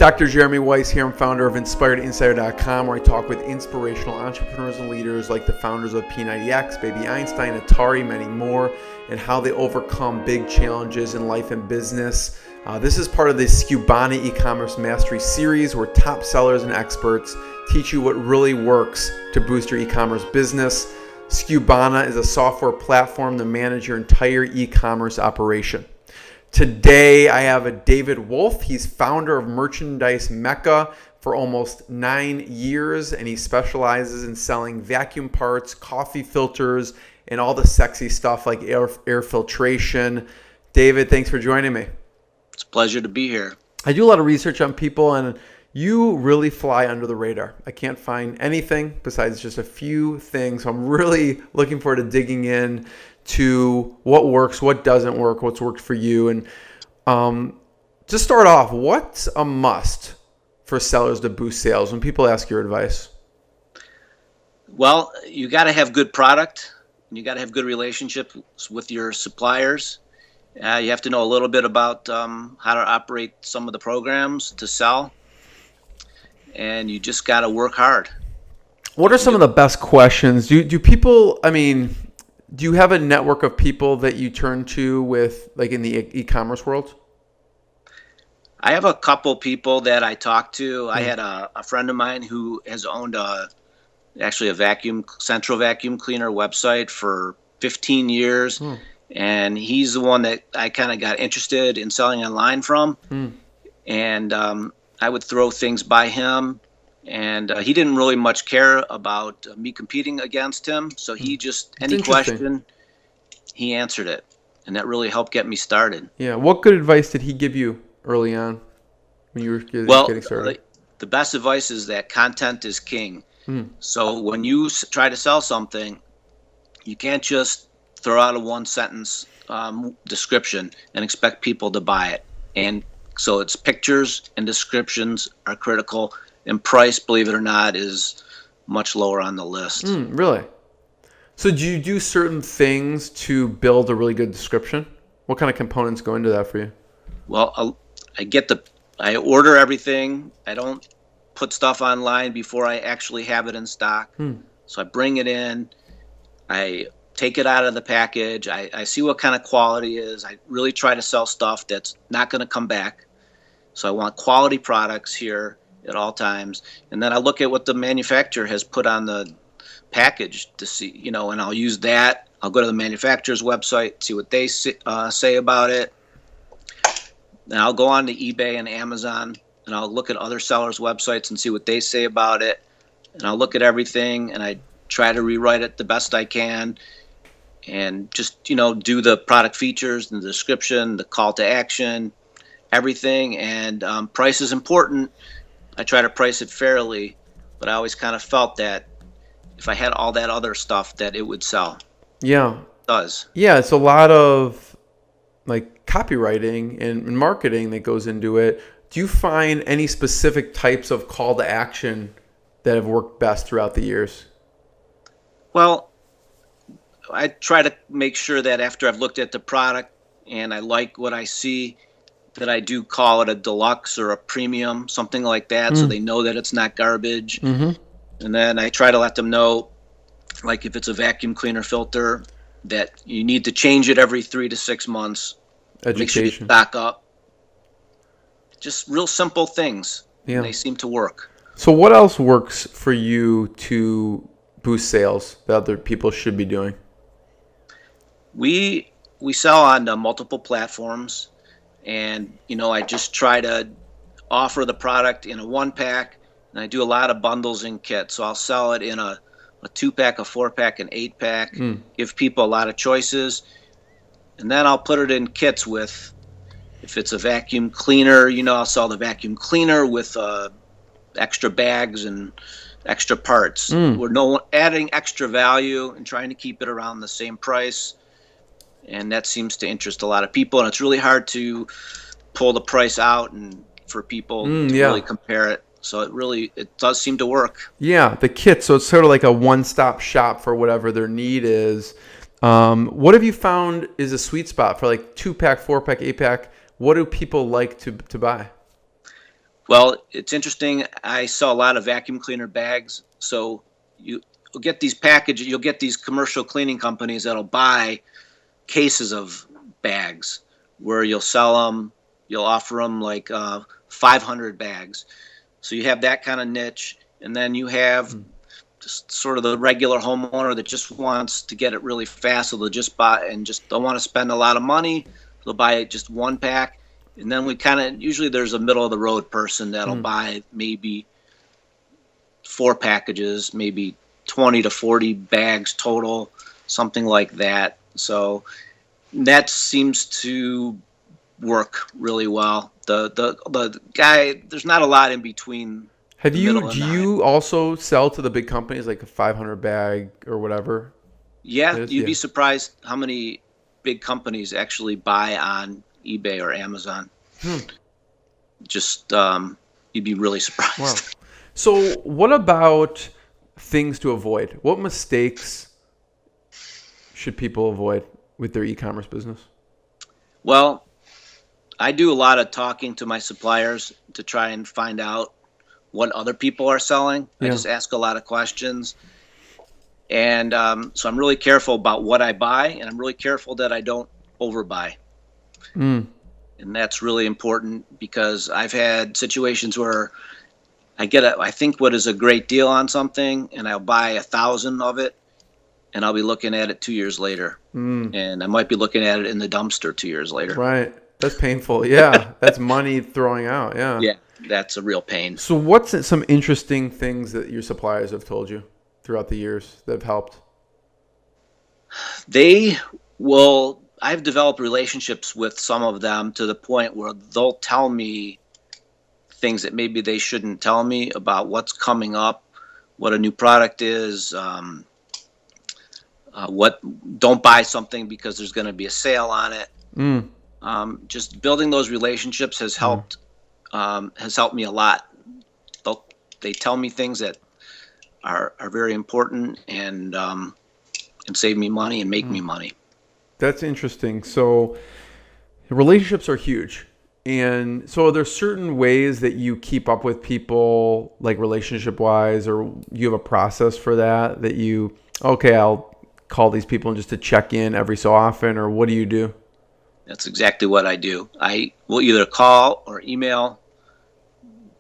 Dr. Jeremy Weiss here. I'm founder of InspiredInsider.com, where I talk with inspirational entrepreneurs and leaders like the founders of P90X, Baby Einstein, Atari, many more, and how they overcome big challenges in life and business. This is part of the Skubana e-commerce mastery series, where top sellers and experts teach you what really works to boost your e-commerce business. Skubana is a software platform to manage your entire e-commerce operation. Today, I have a David Wolfe. He's founder of Merchandise Mecca for almost 9 years, and he specializes in selling vacuum parts, coffee filters, and all the sexy stuff like air filtration. David, thanks for joining me. It's a pleasure to be here. I do a lot of research on people, and you really fly under the radar. I can't find anything besides just a few things. So I'm really looking forward to digging in to what works, what doesn't work, what's worked for you. And just start off, what's a must for sellers to boost sales when people ask your advice? Well, you got to have good product, and you got to have good relationships with your suppliers. You have to know a little bit about how to operate some of the programs to sell, and you just got to work hard. What are some of the best questions? Do people, do you have a network of people that you turn to with, like, in the e-commerce world? I have a couple people that I talk to. I had a friend of mine who has owned a central vacuum cleaner website for 15 years. And he's the one that I kind of got interested in selling online from. And I would throw things by him. And he didn't really much care about me competing against him. So he just, any question, he answered it. And that really helped get me started. Yeah. What good advice did he give you early on when you were getting started? The best advice is that content is king. So when you try to sell something, you can't just throw out a one-sentence description and expect people to buy it. And so it's pictures and descriptions are critical. And price, believe it or not, is much lower on the list. Really? So do you do certain things to build a really good description? What kind of components go into that for you? Well, I order everything. I don't put stuff online before I actually have it in stock. So I bring it in. I take it out of the package. I see what kind of quality is. I really try to sell stuff that's not going to come back. So I want quality products here at all times. And then I look at what the manufacturer has put on the package to see, and I'll use that. I'll go to the manufacturer's website, see what they say about it. Then I'll go on to eBay and Amazon, and I'll look at other sellers' websites and see what they say about it. And I'll look at everything, and I try to rewrite it the best I can. And just, do the product features, the description, the call to action, everything. And price is important. I try to price it fairly, but I always kind of felt that if I had all that other stuff, that it would sell. Yeah. It does. Yeah, it's a lot of like copywriting and marketing that goes into it. Do you find any specific types of call to action that have worked best throughout the years? Well, I try to make sure that after I've looked at the product and I like what I see, that I do call it a deluxe or a premium, something like that, so they know that it's not garbage. And then I try to let them know, like if it's a vacuum cleaner filter, that you need to change it every 3 to 6 months. Education. Make sure you stock up. Just real simple things. Yeah. And they seem to work. So what else works for you to boost sales that other people should be doing? We sell on multiple platforms. And, I just try to offer the product in a 1-pack, and I do a lot of bundles and kits. So I'll sell it in a 2-pack, a 4-pack, an 8-pack, give people a lot of choices. And then I'll put it in kits with, if it's a vacuum cleaner, I'll sell the vacuum cleaner with extra bags and extra parts. We're adding extra value and trying to keep it around the same price. And that seems to interest a lot of people. And it's really hard to pull the price out and for people to really compare it. So it does seem to work. Yeah, the kit. So it's sort of like a one-stop shop for whatever their need is. What have you found is a sweet spot for like 2-pack, 4-pack, 8-pack? What do people like to buy? Well, it's interesting. I sell a lot of vacuum cleaner bags. So you'll get these packages, you'll get these commercial cleaning companies that'll buy cases of bags where you'll sell them, you'll offer them like 500 bags. So you have that kind of niche. And then you have just sort of the regular homeowner that just wants to get it really fast. So they'll just buy and just don't want to spend a lot of money. They'll buy just one pack. And then we kind of, usually there's a middle of the road person that'll buy maybe 4 packages, maybe 20 to 40 bags total, something like that. So that seems to work really well. The guy, there's not a lot in between Have the you middle do and the high. you also sell to the big companies like a 500 bag or whatever? Yeah, It is? you'd Yeah. be surprised how many big companies actually buy on eBay or Amazon. Just you'd be really surprised. Wow. So what about things to avoid? What mistakes should people avoid with their e-commerce business? Well, I do a lot of talking to my suppliers to try and find out what other people are selling. I Yeah. just ask a lot of questions. And so I'm really careful about what I buy, and I'm really careful that I don't overbuy. And that's really important because I've had situations where I think what is a great deal on something, and I'll buy 1,000 of it, and I'll be looking at it 2 years later. And I might be looking at it in the dumpster 2 years later. Right. That's painful. Yeah. That's money throwing out. Yeah. Yeah, that's a real pain. So what's some interesting things that your suppliers have told you throughout the years that have helped? I've developed relationships with some of them to the point where they'll tell me things that maybe they shouldn't tell me about what's coming up, what a new product is, don't buy something because there's going to be a sale on it. Just building those relationships has helped me a lot. They tell me things that are very important and save me money and make me money. That's interesting. So relationships are huge. And so there's certain ways that you keep up with people, like relationship wise, or you have a process for that I'll call these people just to check in every so often, or what do you do? That's exactly what I do. I will either call or email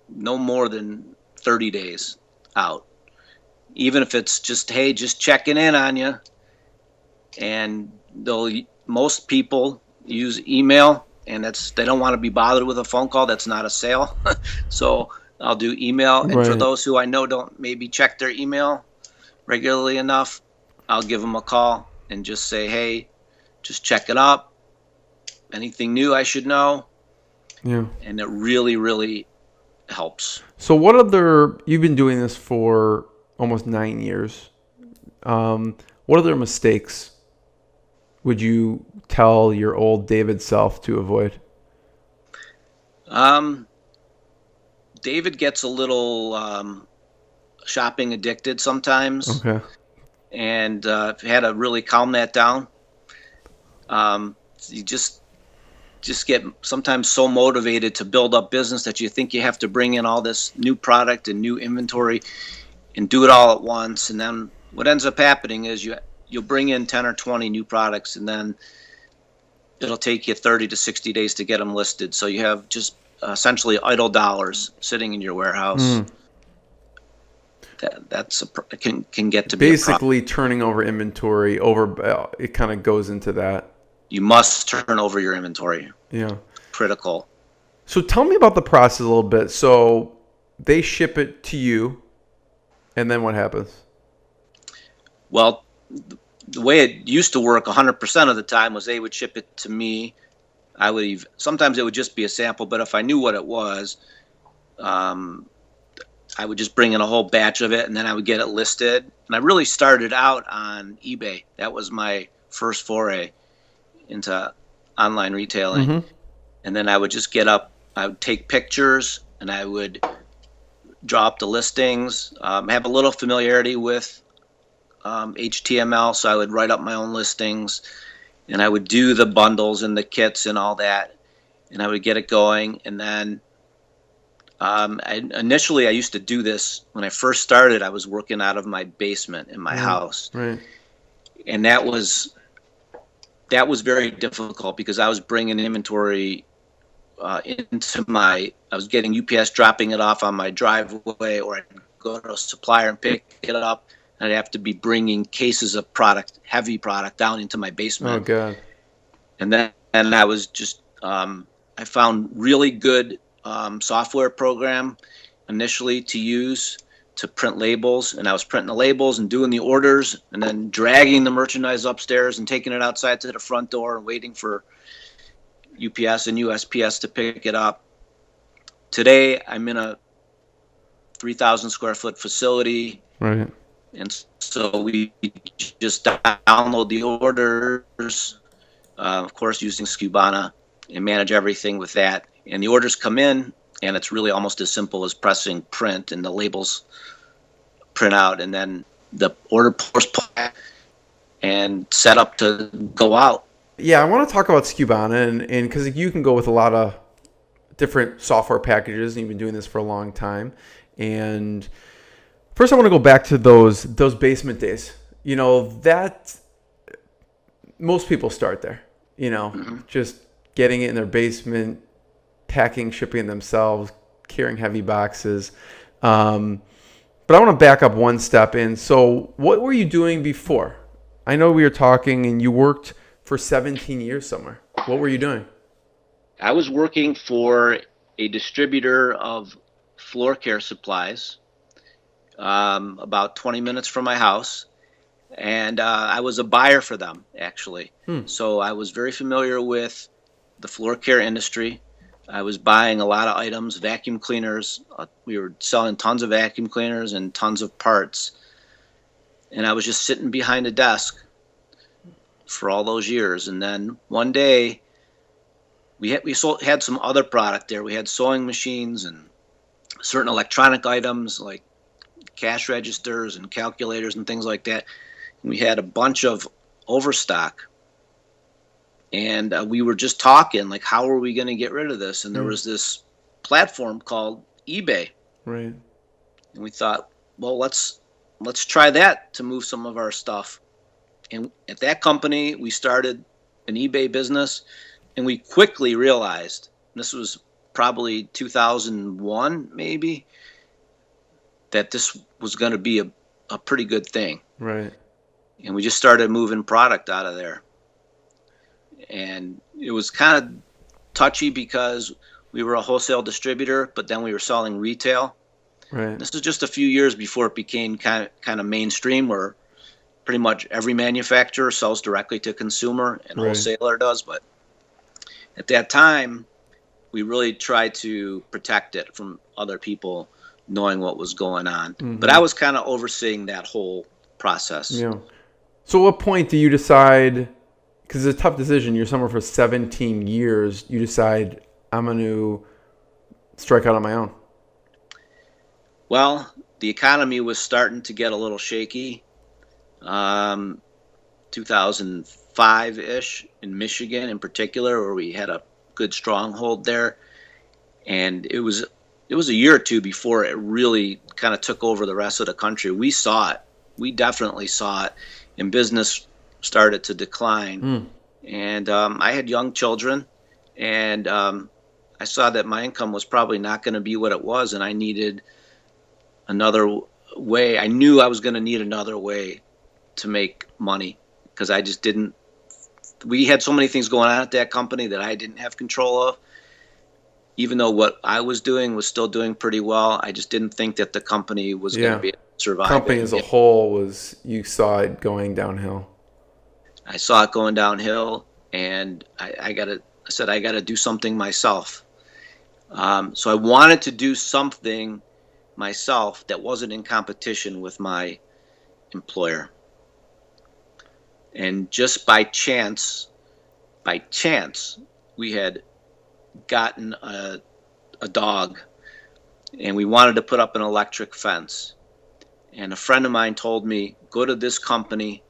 no more than 30 days out. Even if it's just, hey, just checking in on you. And most people use email, and they don't want to be bothered with a phone call. That's not a sale. So I'll do email. And for Right. those who I know don't maybe check their email regularly enough, I'll give them a call and just say, hey, just check it up. Anything new I should know? Yeah. And it really, really helps. So you've been doing this for almost 9 years. What other mistakes would you tell your old David self to avoid? David gets a little shopping addicted sometimes, Okay. and had to really calm that down. You just get sometimes so motivated to build up business that you think you have to bring in all this new product and new inventory and do it all at once. And then what ends up happening is you'll bring in 10 or 20 new products, and then it'll take you 30 to 60 days to get them listed. So you have just essentially idle dollars sitting in your warehouse. Can get to be a problem. Basically turning over inventory it kind of goes into that. You must turn over your inventory. Yeah. Critical. So tell me about the process a little bit. So they ship it to you, and then what happens? Well, the way it used to work 100% of the time was they would ship it to me. Sometimes it would just be a sample, but if I knew what it was, I would just bring in a whole batch of it, and then I would get it listed. And I really started out on eBay. That was my first foray into online retailing. And then I would just I would take pictures, and I would draw up the listings, have a little familiarity with HTML, so I would write up my own listings, and I would do the bundles and the kits and all that, and I would get it going, and then Initially, I used to do this when I first started. I was working out of my basement in my Right. house, Right. and that was very difficult because I was bringing inventory I was getting UPS dropping it off on my driveway, or I'd go to a supplier and pick it up. And I'd have to be bringing cases of product, heavy product, down into my Oh basement. God. And I was just, I found really good software program initially to use to print labels. And I was printing the labels and doing the orders and then dragging the merchandise upstairs and taking it outside to the front door and waiting for UPS and USPS to pick it up. Today, I'm in a 3,000 square foot facility, Right. and so we just download the orders, of course, using Skubana, and manage everything with that. And the orders come in, and it's really almost as simple as pressing print, and the labels print out, and then the order pours and set up to go out. Yeah, I want to talk about Skubana and because you can go with a lot of different software packages, and you've been doing this for a long time. And first, I want to go back to those basement days. You know, that most people start there. You know, just getting it in their basement, packing, shipping it themselves, carrying heavy boxes. But I want to back up one step in. So, what were you doing before? I know we were talking, and you worked for 17 years somewhere. What were you doing? I was working for a distributor of floor care supplies, about 20 minutes from my house. And I was a buyer for them, actually. So I was very familiar with the floor care industry. I was buying a lot of items, vacuum cleaners. We were selling tons of vacuum cleaners and tons of parts. And I was just sitting behind a desk for all those years. And then one day, we had some other product there. We had sewing machines and certain electronic items like cash registers and calculators and things like that. We had a bunch of overstock, and we were just talking like, how are we going to get rid of this? And there was this platform called eBay, Right. and we thought, well, let's try that to move some of our stuff. And at that company, we started an eBay business, and we quickly realized, this was probably 2001 maybe, that this was going to be a pretty good thing. Right. And we just started moving product out of there. And it was kind of touchy because we were a wholesale distributor, but then we were selling retail. Right. This is just a few years before it became kind of mainstream, where pretty much every manufacturer sells directly to consumer and wholesaler does. But at that time, we really tried to protect it from other people knowing what was going on. But I was kind of overseeing that whole process. Yeah. So what point do you decide, because it's a tough decision, you're somewhere for 17 years, you decide, I'm going to strike out on my own? Well, the economy was starting to get a little shaky. 2005-ish in Michigan in particular, where we had a good stronghold there. And it was a year or two before it really kind of took over the rest of the country. We saw it. We definitely saw it. And business started to decline. And I had young children, and I saw that my income was probably not going to be what it was, and I needed another way. I knew I was going to need another way to make money, because I just didn't. We had so many things going on at that company that I didn't have control of. Even though what I was doing was still doing pretty well, I just didn't think that the company was going to be able to survive. Company as a whole you saw it going downhill. I saw it going downhill, and I said I got to do something myself. So I wanted to do something myself that wasn't in competition with my employer. And just by chance, we had gotten a dog, and we wanted to put up an electric fence. And a friend of mine told me, go to this company,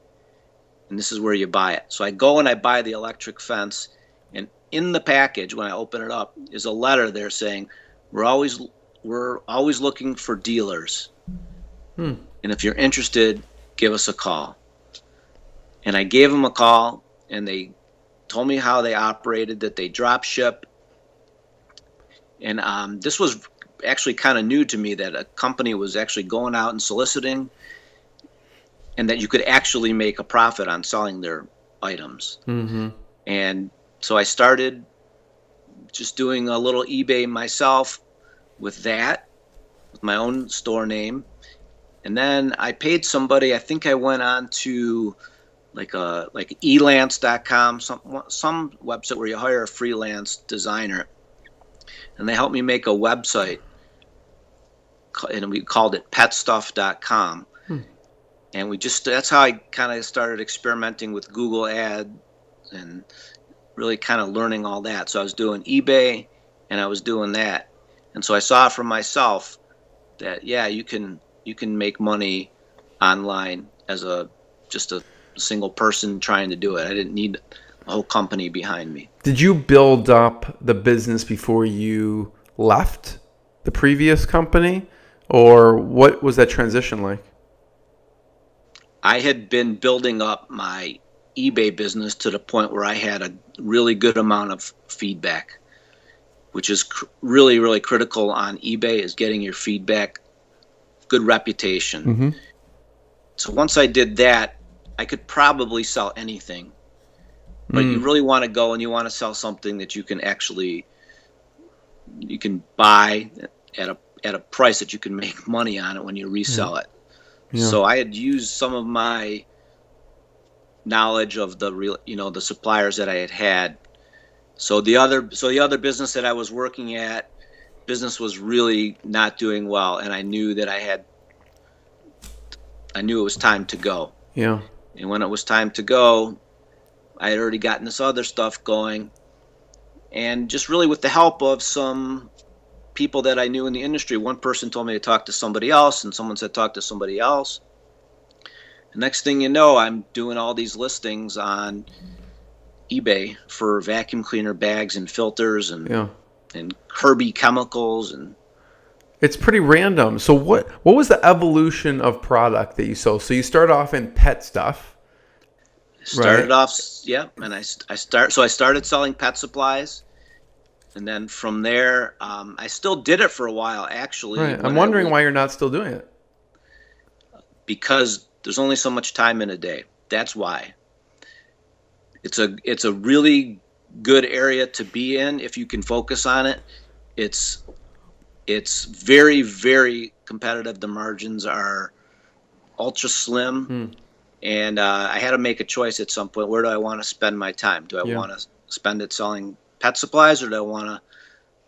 and this is where you buy it. So I go and I buy the electric fence, and in the package, when I open it up, is a letter there saying, we're always we're always looking for dealers. Hmm. And if you're interested, give us a call. And I gave them a call, and they told me how they operated, that they drop ship. And this was actually kind of new to me, that a company was actually going out and soliciting, and that you could actually make a profit on selling their items. Mm-hmm. And so I started just doing a little eBay myself with that, with my own store name. And then I paid somebody. I think I went on to like elance.com, some website where you hire a freelance designer, and they helped me make a website, and we called it petstuff.com. And that's how I kind of started experimenting with Google Ad and really kind of learning all that. So I was doing eBay and I was doing that. And so I saw for myself that, yeah, you can make money online as just a single person trying to do it. I didn't need a whole company behind me. Did you build up the business before you left the previous company, or what was that transition like? I had been building up my eBay business to the point where I had a really good amount of feedback, which is really, really critical on eBay, is getting your feedback, good reputation. Mm-hmm. So once I did that, I could probably sell anything. But you really want to go and you want to sell something that you can buy at a price that you can make money on it when you resell it. Yeah. So I had used some of my knowledge of the suppliers that I had. So the other business that I was working at, business was really not doing well, and I knew that it was time to go. Yeah. And when it was time to go, I had already gotten this other stuff going, and just really with the help of some people that I knew in the industry. One person told me to talk to somebody else, and someone said talk to somebody else. The next thing you know, I'm doing all these listings on eBay for vacuum cleaner bags and filters and Kirby chemicals, and it's pretty random. So what was the evolution of product that you sold? So you started off in pet stuff. Started off, yeah, and I started selling pet supplies. And then from there, I still did it for a while, actually. Right. I'm wondering why you're not still doing it. Because there's only so much time in a day. That's why. It's a really good area to be in if you can focus on it. It's very, very competitive. The margins are ultra slim. And I had to make a choice at some point. Where do I want to spend my time? Do I want to spend it selling pet supplies, or do I want to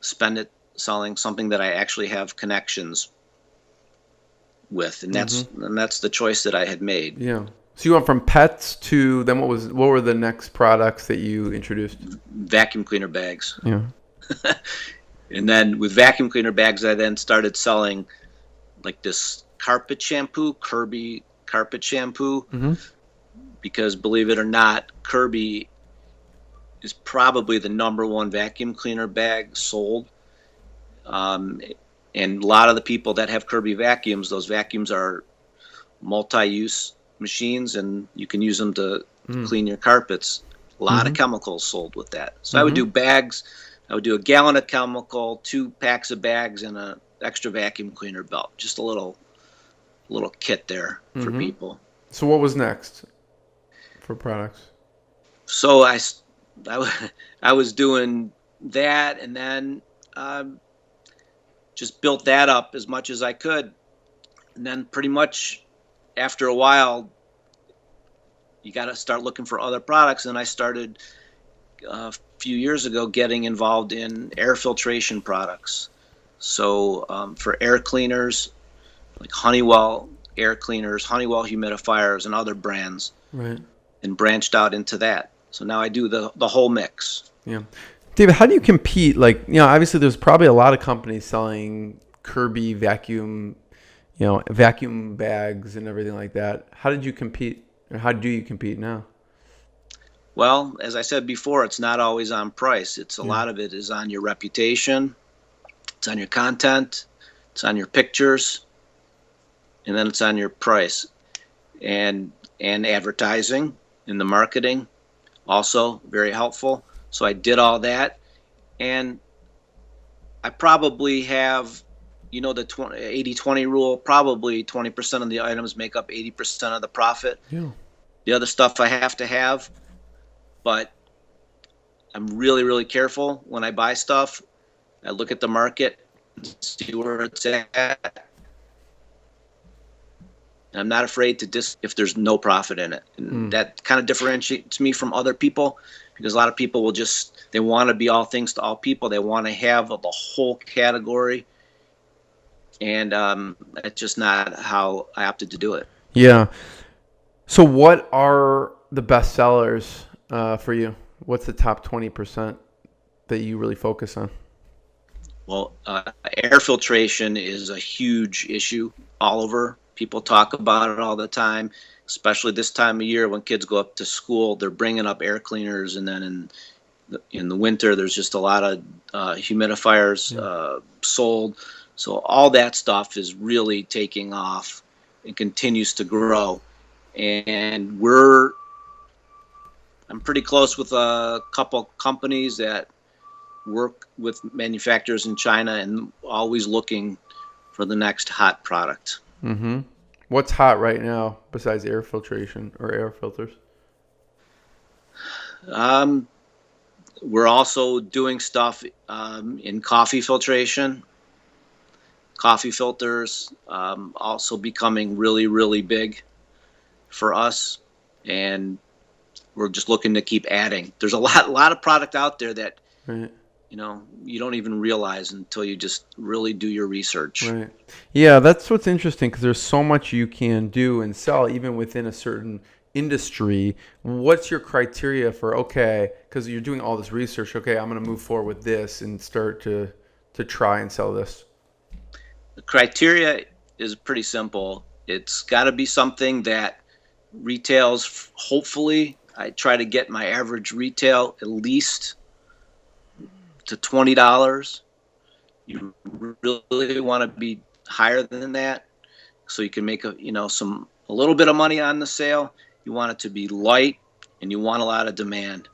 spend it selling something that I actually have connections with? And that's the choice that I had made. Yeah. So you went from pets to then what were the next products that you introduced? Vacuum cleaner bags. Yeah. And then with vacuum cleaner bags, I then started selling like this carpet shampoo, Kirby carpet shampoo, because believe it or not, Kirby is probably the #1 vacuum cleaner bag sold. And a lot of the people that have Kirby vacuums, those vacuums are multi-use machines, and you can use them to clean your carpets. A lot of chemicals sold with that. So I would do bags. I would do a gallon of chemical, 2 packs of bags, and an extra vacuum cleaner belt. Just a little kit there for people. So what was next for products? So I was doing that, and then just built that up as much as I could. And then pretty much after a while, you got to start looking for other products. And I started a few years ago getting involved in air filtration products. So for air cleaners, like Honeywell air cleaners, Honeywell humidifiers, and other brands. Right. And branched out into that. So now I do the whole mix. Yeah. David, how do you compete? Like, obviously there's probably a lot of companies selling Kirby vacuum bags and everything like that. How did you compete? Or how do you compete now? Well, as I said before, it's not always on price. It's a lot of it is on your reputation. It's on your content. it's on your pictures, and then it's on your price, and advertising and the marketing also very helpful. So I did all that, and I probably have, the 80-20 rule. Probably 20% of the items make up 80% of the profit. Yeah. The other stuff I have to have, but I'm really, really careful when I buy stuff. I look at the market, see where it's at. I'm not afraid to if there's no profit in it. And that kind of differentiates me from other people, because a lot of people they want to be all things to all people. They want to have the whole category. And that's just not how I opted to do it. Yeah. So what are the best sellers for you? What's the top 20% that you really focus on? Well, air filtration is a huge issue all over. People talk about it all the time, especially this time of year when kids go up to school. They're bringing up air cleaners, and then in the winter, there's just a lot of humidifiers sold. So all that stuff is really taking off and continues to grow. And I'm pretty close with a couple companies that work with manufacturers in China and always looking for the next hot product. Mm-hmm. What's hot right now besides air filtration or air filters? We're also doing stuff in coffee filtration. Coffee filters also becoming really, really big for us, and we're just looking to keep adding. There's a lot of product out there that Right. You don't even realize until you just really do your research. Right. Yeah, that's what's interesting, because there's so much you can do and sell even within a certain industry. What's your criteria for, okay, because you're doing all this research, okay, I'm going to move forward with this and start to try and sell this? The criteria is pretty simple. It's got to be something that retails, hopefully, I try to get my average retail at least to $20. You really want to be higher than that, so you can make a little bit of money on the sale. You want it to be light, and you want a lot of demand,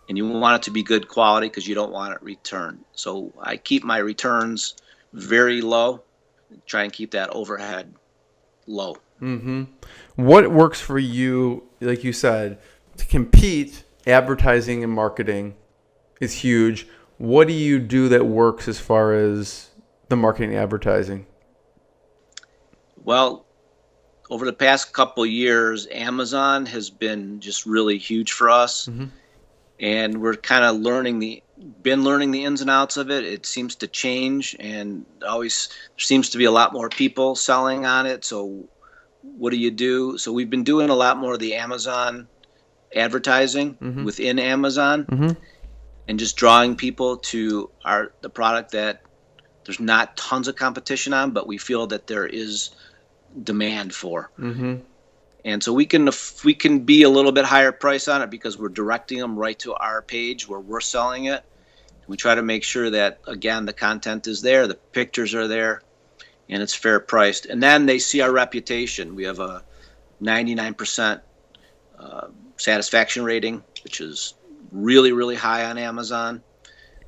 and you want it to be good quality because you don't want it returned. So I keep my returns very low, try and keep that overhead low. Mm-hmm. What works for you, like you said, to compete? Advertising and marketing is huge. What do you do that works as far as the marketing and advertising? Well, over the past couple years, Amazon has been just really huge for us. Mm-hmm. And we're kind of learning the ins and outs of it. It seems to change, and always there seems to be a lot more people selling on it. So what do you do? So we've been doing a lot more of the Amazon advertising within Amazon, and just drawing people to the product that there's not tons of competition on, but we feel that there is demand for. And so we can be a little bit higher price on it because we're directing them right to our page where we're selling it. We try to make sure that, again, the content is there, the pictures are there, and it's fair priced. And then they see our reputation. We have a 99% satisfaction rating, which is really, really high on Amazon.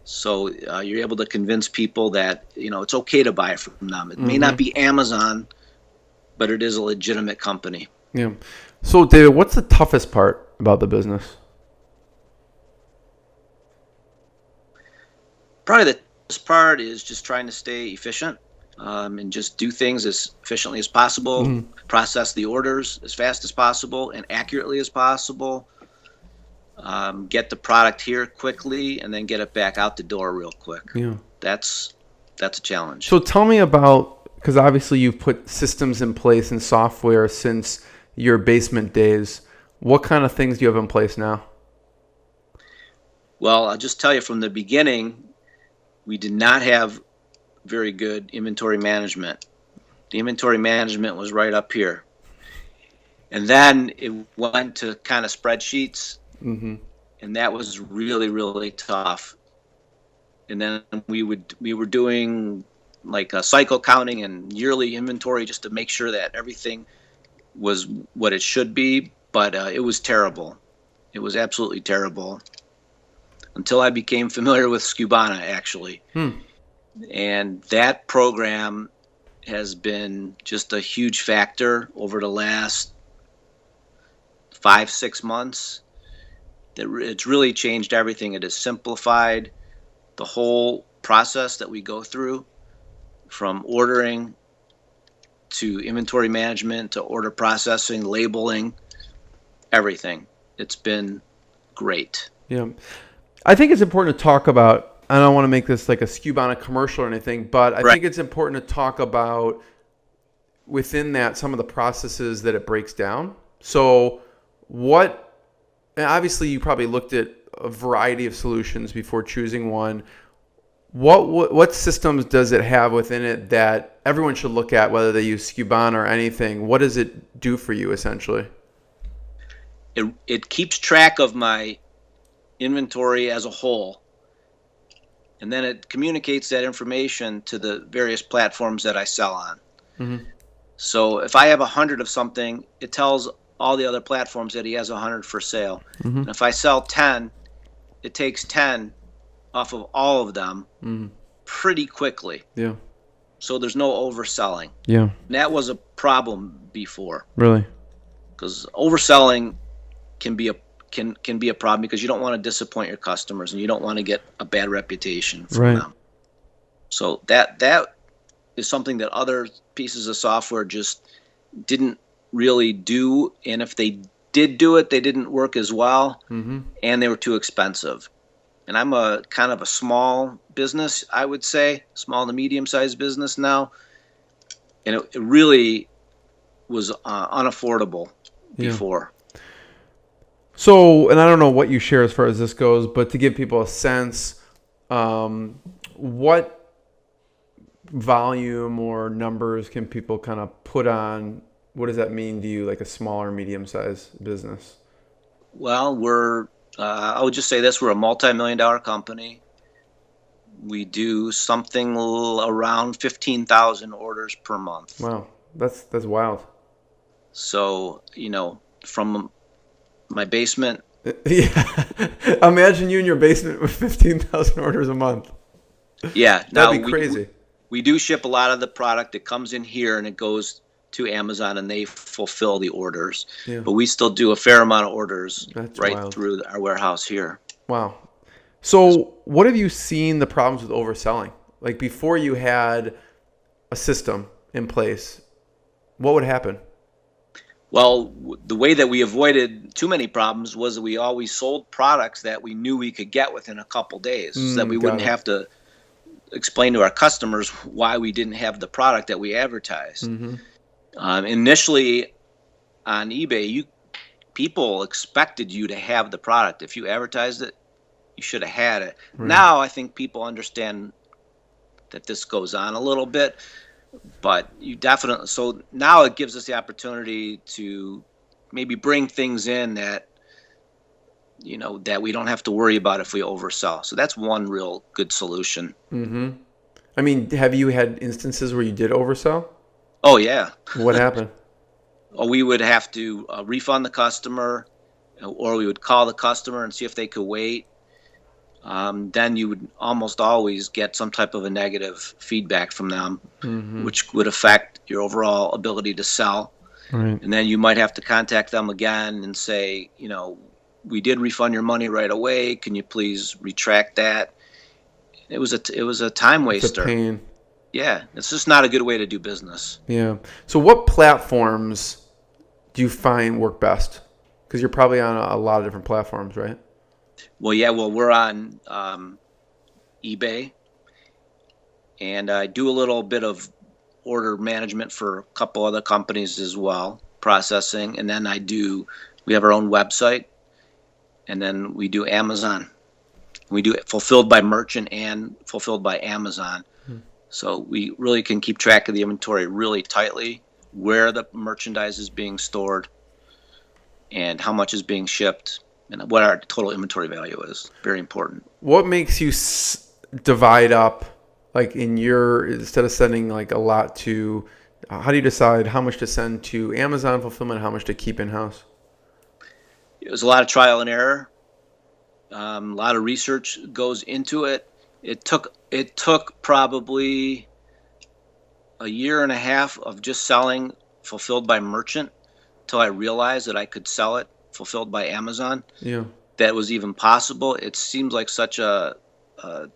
So you're able to convince people that it's okay to buy from them. It may not be Amazon, but it is a legitimate company. Yeah. So, David, what's the toughest part about the business? Probably the toughest part is just trying to stay efficient and just do things as efficiently as possible, process the orders as fast as possible and accurately as possible, get the product here quickly, and then get it back out the door real quick. Yeah. That's a challenge. So tell me about, because obviously you've put systems in place and software since your basement days. What kind of things do you have in place now? Well, I'll just tell you from the beginning, we did not have very good inventory management. The inventory management was right up here. And then it went to kind of spreadsheets, and that was really, really tough. And then we were doing like cycle counting and yearly inventory just to make sure that everything was what it should be. But it was terrible. It was absolutely terrible until I became familiar with Skubana, actually. And that program has been just a huge factor over the last 5-6 months. It's really changed everything. It has simplified the whole process that we go through, from ordering to inventory management to order processing, labeling, everything. It's been great. Yeah. I think it's important to talk about, I don't want to make this like a Skubana commercial or anything, but I think it's important to talk about within that some of the processes that it breaks down. So and obviously you probably looked at a variety of solutions before choosing one. What systems does it have within it that everyone should look at, whether they use Skubana or anything? What does it do for you essentially? It keeps track of my inventory as a whole, and then it communicates that information to the various platforms that I sell on. Mm-hmm. So if I have 100 of something, it tells all the other platforms that he has 100 for sale. Mm-hmm. And if I sell 10, it takes 10 off of all of them pretty quickly. Yeah. So there's no overselling. Yeah. And that was a problem before. Really? Because overselling can be a problem because you don't want to disappoint your customers and you don't want to get a bad reputation from them. So that is something that other pieces of software just didn't really do, and if they did do it, they didn't work as well, and they were too expensive. And I'm a kind of a small business, I would say, small to medium-sized business now, and it really was unaffordable before. So, and I don't know what you share as far as this goes, but to give people a sense, what volume or numbers can people kind of put on? What does that mean to you, like a small or medium-sized business? Well, I would just say this, we're a multi-million-dollar company. We do something around 15,000 orders per month. Wow, that's wild. So, from my basement. Yeah, imagine you in your basement with 15,000 orders a month. Yeah, that'd be crazy. We do ship a lot of the product that comes in here and it goes to Amazon and they fulfill the orders. Yeah. But we still do a fair amount of orders through our warehouse here. Wow. So what have you seen the problems with overselling? Like before you had a system in place, what would happen? Well, the way that we avoided too many problems was that we always sold products that we knew we could get within a couple days, so that we wouldn't have to explain to our customers why we didn't have the product that we advertised. Initially on eBay, people expected you to have the product. If you advertised it, you should have had it. Right. Now I think people understand that this goes on a little bit, but so now it gives us the opportunity to maybe bring things in that that we don't have to worry about if we oversell. So that's one real good solution. I mean, have you had instances where you did oversell? Oh yeah. What happened? We would have to refund the customer, or we would call the customer and see if they could wait. Then you would almost always get some type of a negative feedback from them, which would affect your overall ability to sell. Right. And then you might have to contact them again and say, we did refund your money right away. Can you please retract that? It was a time waster. It's a pain. Yeah, it's just not a good way to do business. Yeah. So what platforms do you find work best? Because you're probably on a lot of different platforms, right? Well, yeah. Well, we're on eBay, and I do a little bit of order management for a couple other companies as well, processing, and then we have our own website, and then we do Amazon. We do it fulfilled by merchant and fulfilled by Amazon. So we really can keep track of the inventory really tightly, where the merchandise is being stored, and how much is being shipped, and what our total inventory value is. Very important. What makes you divide up Like instead of sending like a lot to, how do you decide how much to send to Amazon fulfillment, how much to keep in-house? It was a lot of trial and error. A lot of research goes into it. It took probably a year and a half of just selling fulfilled by merchant till I realized that I could sell it fulfilled by Amazon. Yeah. That was even possible. It seems like such a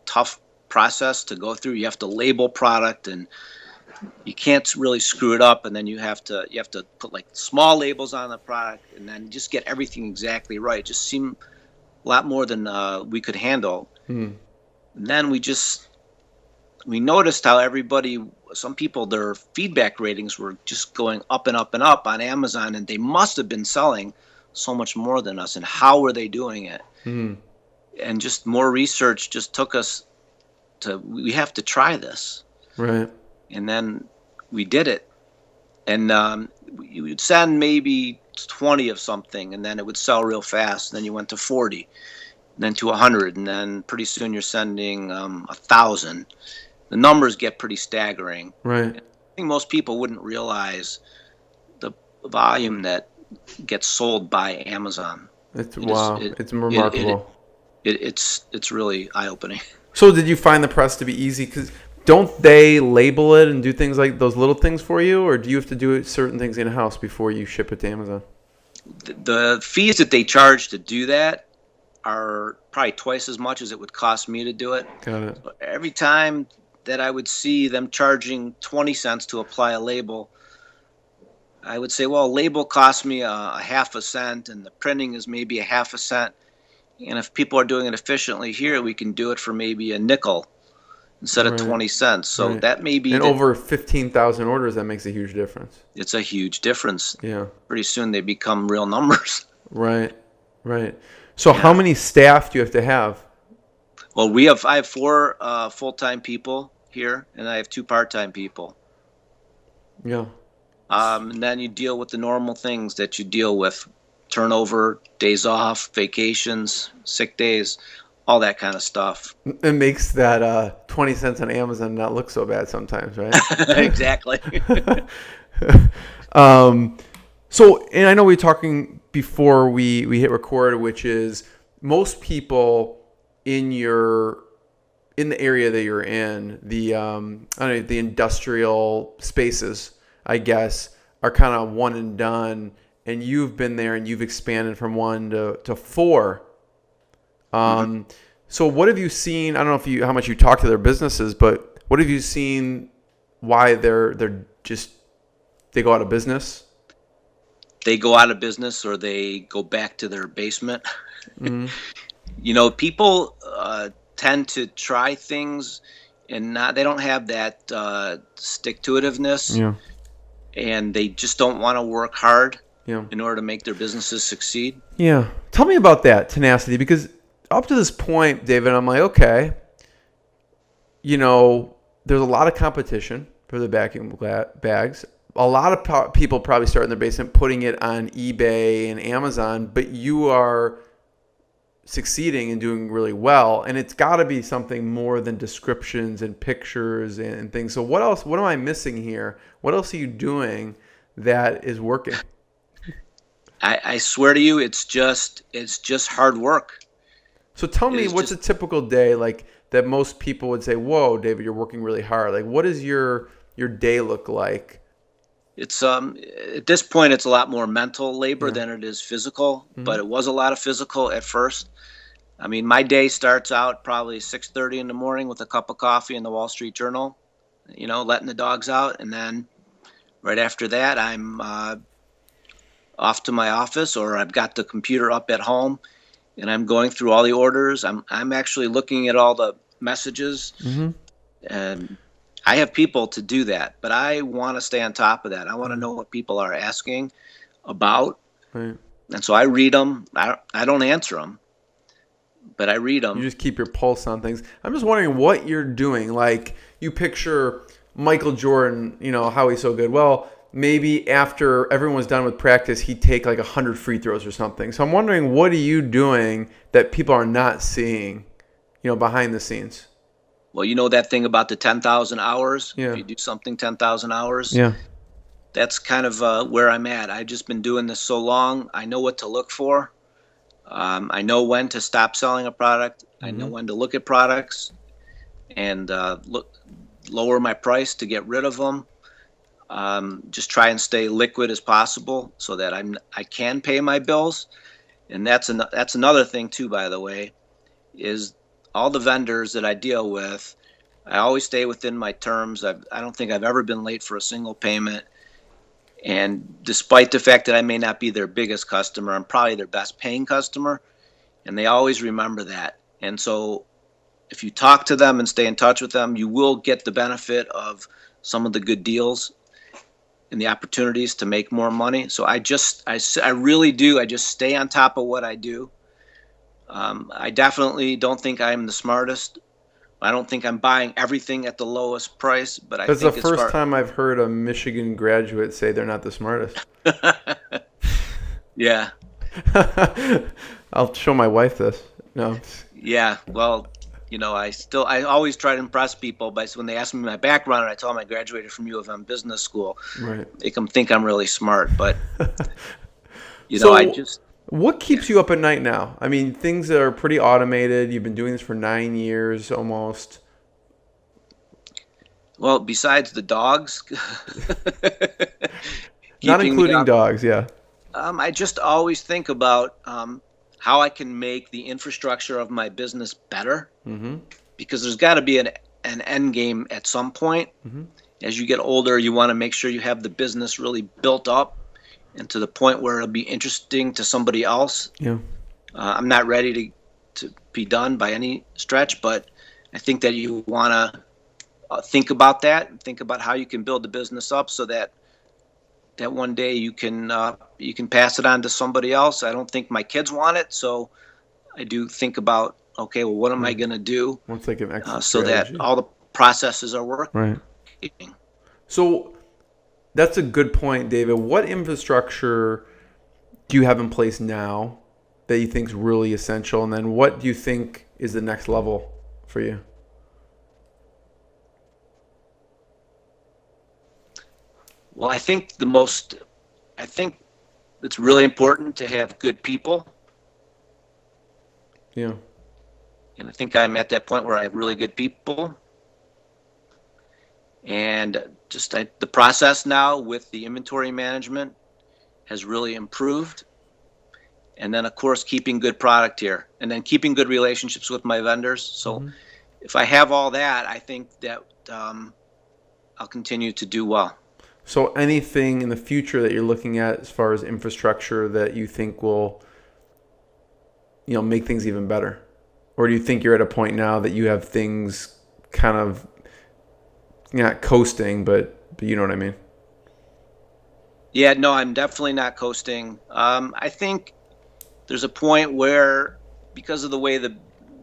tough process to go through. You have to label product, and you can't really screw it up. And then you have to put like small labels on the product, and then just get everything exactly right. It just seemed a lot more than we could handle. And then we noticed how some people, their feedback ratings were just going up and up and up on Amazon, and they must have been selling so much more than us. And how were they doing it? And just more research just took us to, we have to try this. Right. And then we did it. And you would send maybe 20 of something, and then it would sell real fast. And then you went to 40, and then to 100, and then pretty soon you're sending 1,000. The numbers get pretty staggering. Right. I think most people wouldn't realize the volume that gets sold by Amazon. It's remarkable. It's really eye-opening. So did you find the press to be easy? Because don't they label it and do things like those little things for you, or do you have to do certain things in-house before you ship it to Amazon? The fees that they charge to do that are probably twice as much as it would cost me to do it. Got it. So every time that I would see them charging 20 cents to apply a label, I would say, well, a label costs me a half a cent, and the printing is maybe a half a cent. And if people are doing it efficiently here, we can do it for maybe a nickel instead of 20 cents. So that may be... And over 15,000 orders, that makes a huge difference. It's a huge difference. Yeah. Pretty soon they become real numbers. Right. So how many staff do you have to have? Well, I have 4 full-time people here, and I have 2 part-time people. Yeah. And then you deal with the normal things that you deal with: turnover, days off, vacations, sick days, all that kind of stuff. It makes that 20 cents on Amazon not look so bad sometimes, right? Exactly. So, and I know we were talking before we hit record, which is most people in the area that you're in, the the industrial spaces, I guess, are kind of one and done. And you've been there and you've expanded from 1 to 4. So what have you seen? I don't know how much you talk to their businesses, but what have you seen? Why they go out of business? They go out of business, or they go back to their basement. People tend to try things, and they don't have that stick-to-itiveness. Yeah. And they just don't want to work hard. Yeah. In order to make their businesses succeed. Yeah. Tell me about that tenacity, because up to this point, David, I'm like, okay, there's a lot of competition for the vacuum bags. A lot of people probably start in their basement putting it on eBay and Amazon, but you are succeeding and doing really well. And it's got to be something more than descriptions and pictures and things. So what else? What am I missing here? What else are you doing that is working? I swear to you, it's just hard work. So tell me, what's a typical day like that most people would say, whoa, David, you're working really hard. Like, what does your day look like? It's at this point, it's a lot more mental labor than it is physical, but it was a lot of physical at first. I mean, my day starts out probably 6:30 in the morning with a cup of coffee in the Wall Street Journal, letting the dogs out. And then right after that, I'm off to my office, or I've got the computer up at home, and I'm going through all the orders. I'm actually looking at all the messages, and I have people to do that, but I want to stay on top of that. I want to know what people are asking about, and so I read them. I don't answer them, but I read them. You just keep your pulse on things. I'm just wondering what you're doing. Like, you picture Michael Jordan, how he's so good. Well, maybe after everyone's done with practice, he'd take like 100 free throws or something. So I'm wondering, what are you doing that people are not seeing, behind the scenes? Well, you know that thing about the 10,000 hours? If Yeah. you do something 10,000 hours, Yeah. that's kind of where I'm at. I've just been doing this so long. I know what to look for. I know when to stop selling a product. I know when to look at products and lower my price to get rid of them. Just try and stay liquid as possible so that I can pay my bills. And that's another thing too, by the way, is all the vendors that I deal with. I always stay within my terms. I don't think I've ever been late for a single payment. And despite the fact that I may not be their biggest customer, I'm probably their best paying customer. And they always remember that. And so if you talk to them and stay in touch with them, you will get the benefit of some of the good deals and the opportunities to make more money. So I really do. I just stay on top of what I do. I definitely don't think I'm the smartest. I don't think I'm buying everything at the lowest price, but I That's the think as first far time I've heard a Michigan graduate say they're not the smartest. yeah, I'll show my wife this. No. yeah. Well, I always try to impress people by when they ask me my background and I tell them I graduated from U of M business school. Right. They can think I'm really smart, but So, I just what keeps you up at night now? I mean, things that are pretty automated. You've been doing this for 9 years almost. well, besides the dogs, Not keeping me including up, dogs, yeah. I just always think about how I can make the infrastructure of my business better, because there's got to be an end game at some point. As you get older, you want to make sure you have the business really built up and to the point where it'll be interesting to somebody else. Yeah. I'm not ready to be done by any stretch, but I think that you want to think about that and think about how you can build the business up so that one day you can pass it on to somebody else. I don't think my kids want it, so I do think about, okay, well, what am I going to do What's like an exit so that strategy? all the processes are working. Right. So that's a good point, David. What infrastructure do you have in place now that you think is really essential? And then what do you think is the next level for you? Well, I think it's really important to have good people. Yeah. And I think I'm at that point where I have really good people. And just the process now with the inventory management has really improved. And then, of course, keeping good product here and then keeping good relationships with my vendors. So if I have all that, I think that I'll continue to do well. So anything in the future that you're looking at as far as infrastructure that you think will, make things even better? Or do you think you're at a point now that you have things kind of not coasting, but you know what I mean? Yeah, no, I'm definitely not coasting. I think there's a point where, because of the way the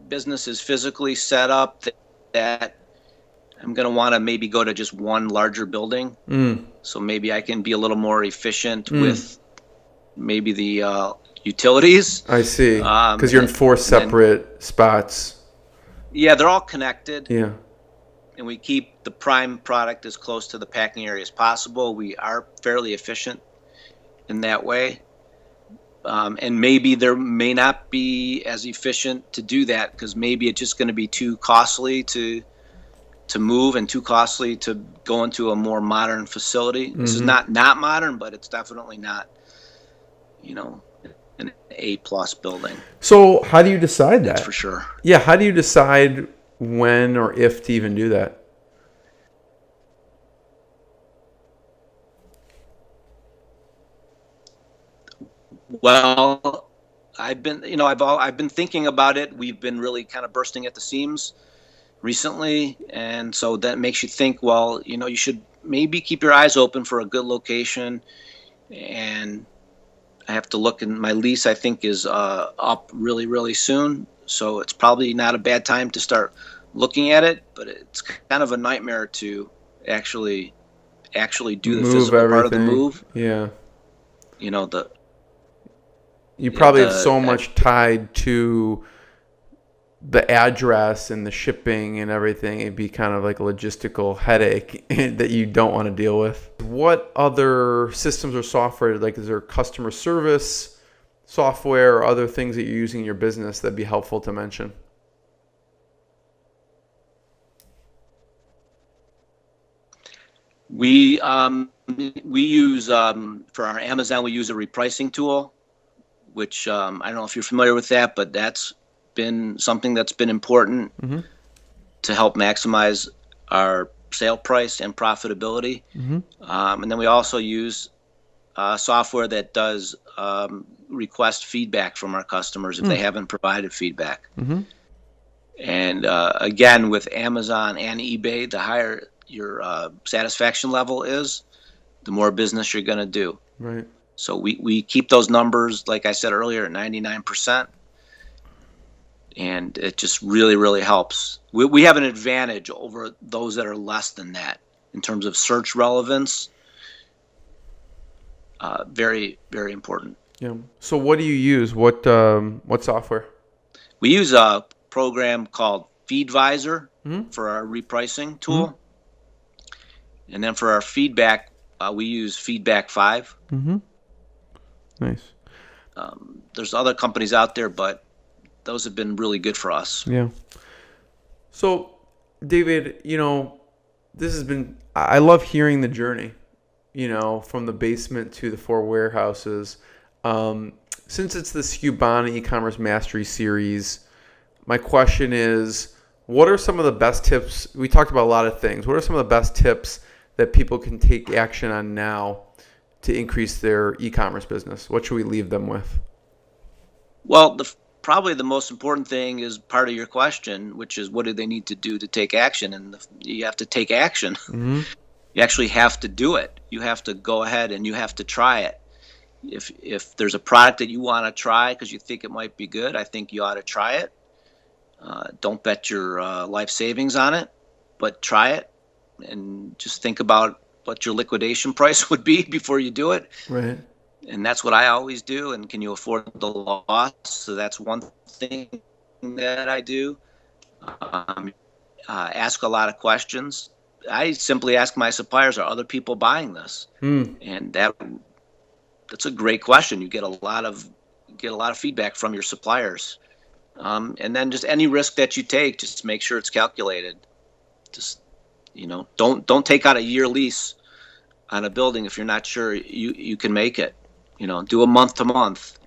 business is physically set up, that I'm going to want to maybe go to just one larger building. So maybe I can be a little more efficient with maybe the utilities. I see. Because you're in 4 separate spots. Yeah, they're all connected. Yeah. And we keep the prime product as close to the packing area as possible. We are fairly efficient in that way. And maybe there may not be as efficient to do that because maybe it's just going to be too costly to move and too costly to go into a more modern facility. This is not modern, but it's definitely not, an A+ building. So how do you decide that? That's for sure. Yeah, how do you decide when or if to even do that? Well, I've been thinking about it. We've been really kind of bursting at the seams recently, and so that makes you think, well, you should maybe keep your eyes open for a good location. And I have to look, and my lease, I think, is up really, really soon, so it's probably not a bad time to start looking at it, but it's kind of a nightmare to actually do the physical part of the move. Yeah. You probably You probably have so much tied to the address and the shipping and everything, it'd be kind of like a logistical headache that you don't want to deal with. What other systems or software, like is there customer service software or other things that you're using in your business that'd be helpful to mention? We use for our Amazon, we use a repricing tool, which I don't know if you're familiar with that, but that's been something that's been important to help maximize our sale price and profitability. And then we also use software that does request feedback from our customers if they haven't provided feedback. And again, with Amazon and eBay, the higher your satisfaction level is, the more business you're going to do. Right. So we keep those numbers, like I said earlier, at 99%. And it just really, really helps. We have an advantage over those that are less than that in terms of search relevance. Very, very important. Yeah. So what do you use? What software? We use a program called Feedvisor for our repricing tool. And then for our feedback, we use Feedback 5. Nice. There's other companies out there, but those have been really good for us. Yeah. So, David, I love hearing the journey, from the basement to the 4 warehouses. Since it's the Skubana e-commerce mastery series, my question is, what are some of the best tips? We talked about a lot of things. What are some of the best tips that people can take action on now to increase their e-commerce business? What should we leave them with? Well, probably the most important thing is part of your question, which is what do they need to do to take action? And you have to take action. You actually have to do it. You have to go ahead and you have to try it. If there's a product that you want to try because you think it might be good, I think you ought to try it. Don't bet your life savings on it, but try it and just think about what your liquidation price would be before you do it. Right. And that's what I always do. And can you afford the loss? So that's one thing that I do. Ask a lot of questions. I simply ask my suppliers, are other people buying this? And that's a great question. You get a lot of feedback from your suppliers. And then just any risk that you take, just make sure it's calculated. Just, don't take out a year lease on a building if you're not sure you can make it. Do a month to month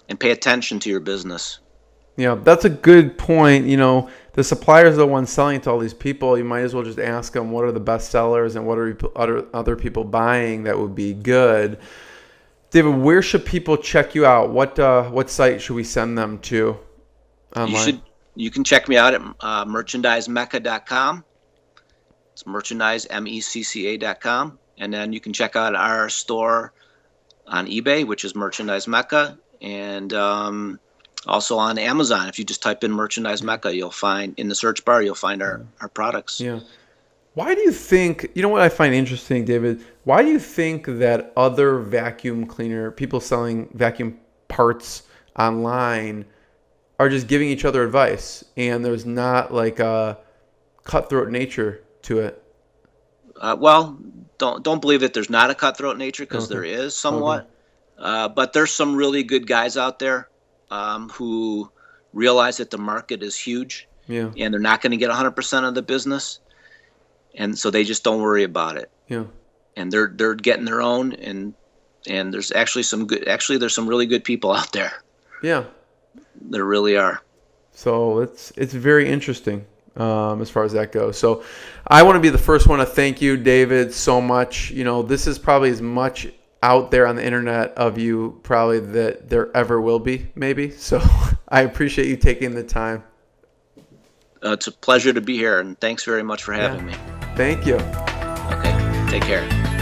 and pay attention to your business. Yeah, that's a good point. The suppliers are the ones selling to all these people. You might as well just ask them what are the best sellers and what are other people buying that would be good. David, where should people check you out? What site should we send them to online? You can check me out at merchandisemecca.com. It's merchandise, MECCA.com. And then you can check out our store on eBay, which is Merchandise Mecca, and also on Amazon. If you just type in Merchandise Mecca, you'll find in the search bar, you'll find our products. Yeah. Why do you think, what I find interesting, David, why do you think that other vacuum cleaner, people selling vacuum parts online are just giving each other advice and there's not like a cutthroat nature to it? Well, don't believe that there's not a cutthroat nature because there is somewhat. But there's some really good guys out there who realize that the market is huge and they're not going to get 100% of the business. And so they just don't worry about it. Yeah. And they're getting their own and there's actually there's some really good people out there. Yeah. There really are. So it's very interesting as far as that goes. So I want to be the first one to thank you, David, so much. This is probably as much out there on the internet of you probably that there ever will be, maybe. So I appreciate you taking the time. It's a pleasure to be here, and thanks very much for having me. Thank you. Okay, take care.